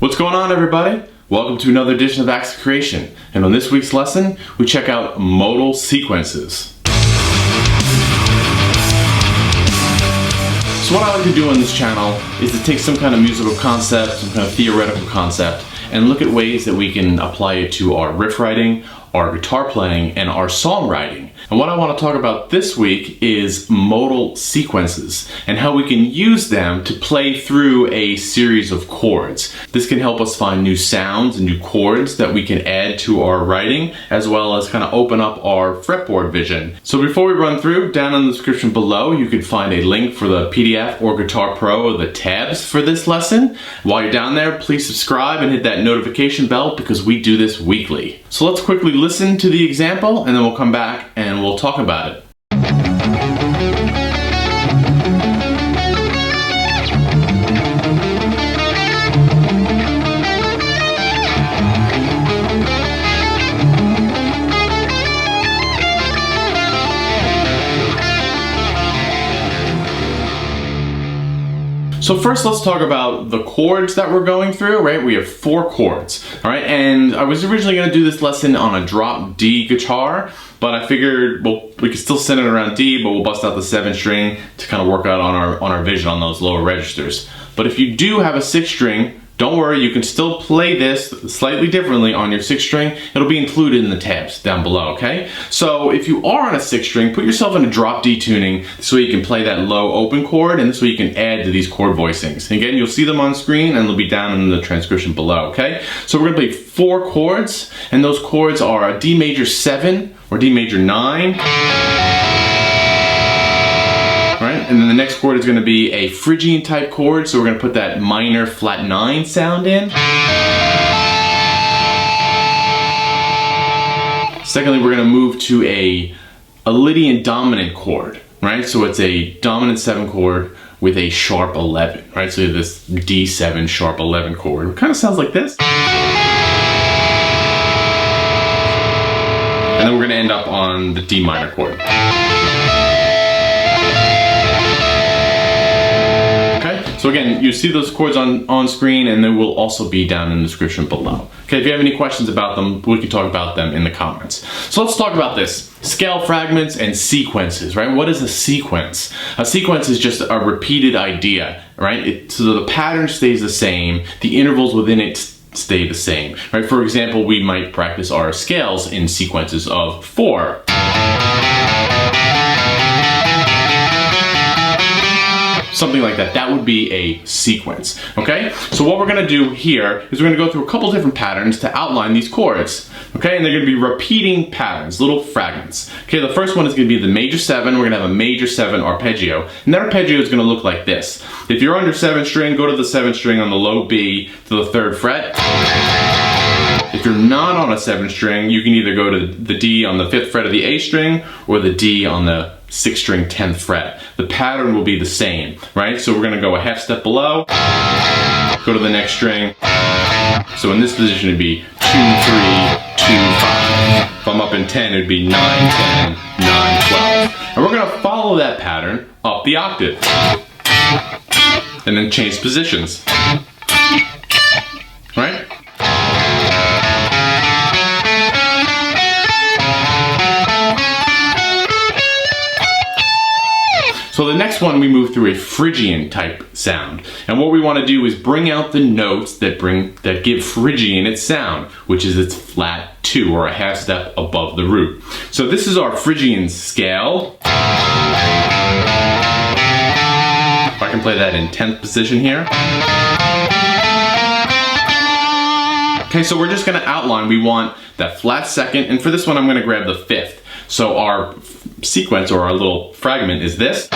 What's going on, everybody? Welcome to another edition of Acts of Creation. And on this week's lesson, we check out modal sequences. So what I like to do on this channel is to take some kind of musical concept, some kind of theoretical concept, and look at ways that we can apply it to our riff writing, our guitar playing, and our songwriting. And what I want to talk about this week is modal sequences and how we can use them to play through a series of chords. This can help us find new sounds and new chords that we can add to our writing, as well as kind of open up our fretboard vision. So before we run through, down in the description below, you can find a link for the PDF or Guitar Pro or the tabs for this lesson. While you're down there, please subscribe and hit that notification bell because we do this weekly. So let's quickly listen to the example and then we'll come back and we'll talk about it. So first let's talk about the chords that we're going through, right? We have 4 chords, all right? And I was originally gonna do this lesson on a drop D guitar, but I figured, well, we could still send it around D, but we'll bust out the 7th string to kind of work out on our vision on those lower registers. But if you do have a 6th string, don't worry, you can still play this slightly differently on your 6th string. It'll be included in the tabs down below, okay? So if you are on a 6th string, put yourself in a drop D tuning. This way you can play that low open chord, and this way you can add to these chord voicings. And again, you'll see them on screen and they'll be down in the transcription below, okay? So we're gonna play 4 chords, and those chords are a D major 7 or D major 9. Right? And then the next chord is going to be a Phrygian type chord, so we're going to put that minor flat 9 sound in. Secondly, we're going to move to a Lydian dominant chord, right? So it's a dominant 7 chord with a sharp 11, right? So this D7 sharp 11 chord. It kind of sounds like this. And then we're going to end up on the D minor chord. So again, you see those chords on screen, and they will also be down in the description below. Okay, if you have any questions about them, we can talk about them in the comments. So let's talk about this. Scale fragments and sequences, right? What is a sequence? A sequence is just a repeated idea, right? So the pattern stays the same, the intervals within it stay the same, right? For example, we might practice our scales in sequences of 4. Something like that. That would be a sequence, okay? So what we're gonna do here is we're gonna go through a couple different patterns to outline these chords, okay? And they're gonna be repeating patterns, little fragments. Okay, the first one is gonna be the major 7. We're gonna have a major 7 arpeggio. And that arpeggio is gonna look like this. If you're on your 7th string, go to the 7th string on the low B to the 3rd fret. If you're not on a 7th string, you can either go to the D on the 5th fret of the A string or the D on the 6th string 10th fret. The pattern will be the same, right? So we're gonna go a half step below, go to the next string. So in this position it'd be 2, 3, 2, 5. If I'm up in 10, it'd be 9, 10, 9, 12. And we're gonna follow that pattern up the octave. And then change positions, right? So the next one, we move through a Phrygian type sound. And what we want to do is bring out the notes that give Phrygian its sound, which is its flat 2 or a half step above the root. So this is our Phrygian scale. If I can play that in 10th position here. Okay, so we're just gonna outline, we want that flat 2nd, and for this one I'm gonna grab the 5th. So our sequence or our little fragment is this.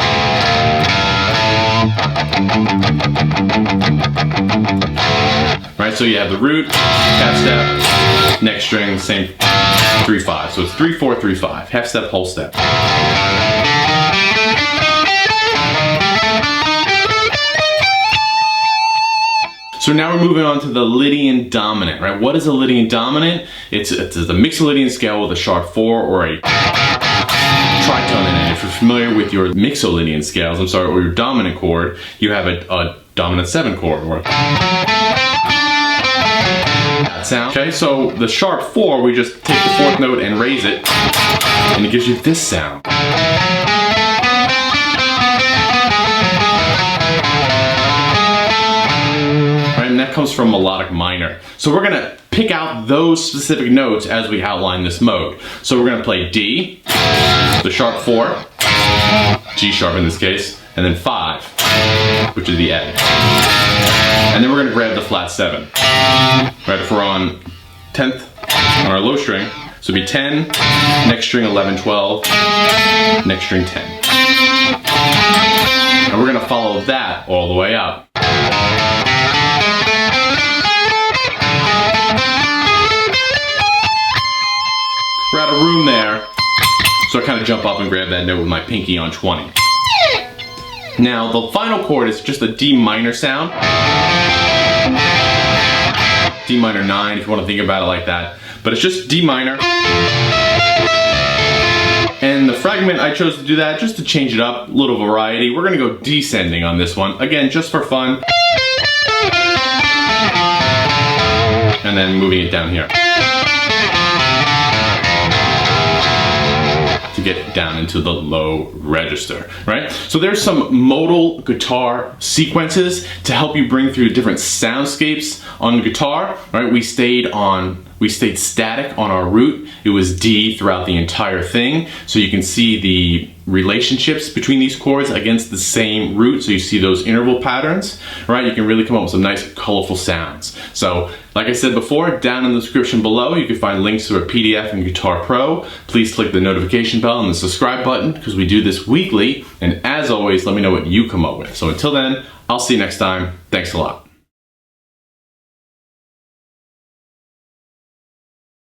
Right, so you have the root, half step, next string, same 3, 5. So it's 3, 4, 3, 5, half step, whole step. So now we're moving on to the Lydian dominant, right? What is a Lydian dominant? It's a mixed Lydian scale with a sharp 4 or a tritone in it. If you're familiar with your mixolydian scales, or your dominant chord, you have a dominant 7 chord. flat sound. Okay, so the sharp 4, we just take the 4th note and raise it, and it gives you this sound. Right, and that comes from melodic minor. So we're gonna pick out those specific notes as we outline this mode. So we're gonna play D, the sharp 4, G sharp in this case, and then 5, which is the A. And then we're gonna grab the flat 7. Right, if we're on 10th on our low string, so it'd be 10, next string 11, 12, next string 10. And we're gonna follow that all the way up. We're out of room there, so I kind of jump up and grab that note with my pinky on 20. Now, the final chord is just a D minor sound. D minor 9, if you want to think about it like that. But it's just D minor. And the fragment, I chose to do that just to change it up, a little variety. We're going to go descending on this one, again, just for fun. And then moving it down here. To get down into the low register, right? So there's some modal guitar sequences to help you bring through different soundscapes on the guitar, right? We stayed static on our root. It was D throughout the entire thing. So you can see the relationships between these chords against the same root. So you see those interval patterns, right? You can really come up with some nice colorful sounds. So like I said before, down in the description below, you can find links to a PDF and Guitar Pro. Please click the notification bell and the subscribe button because we do this weekly. And as always, let me know what you come up with. So until then, I'll see you next time. Thanks a lot.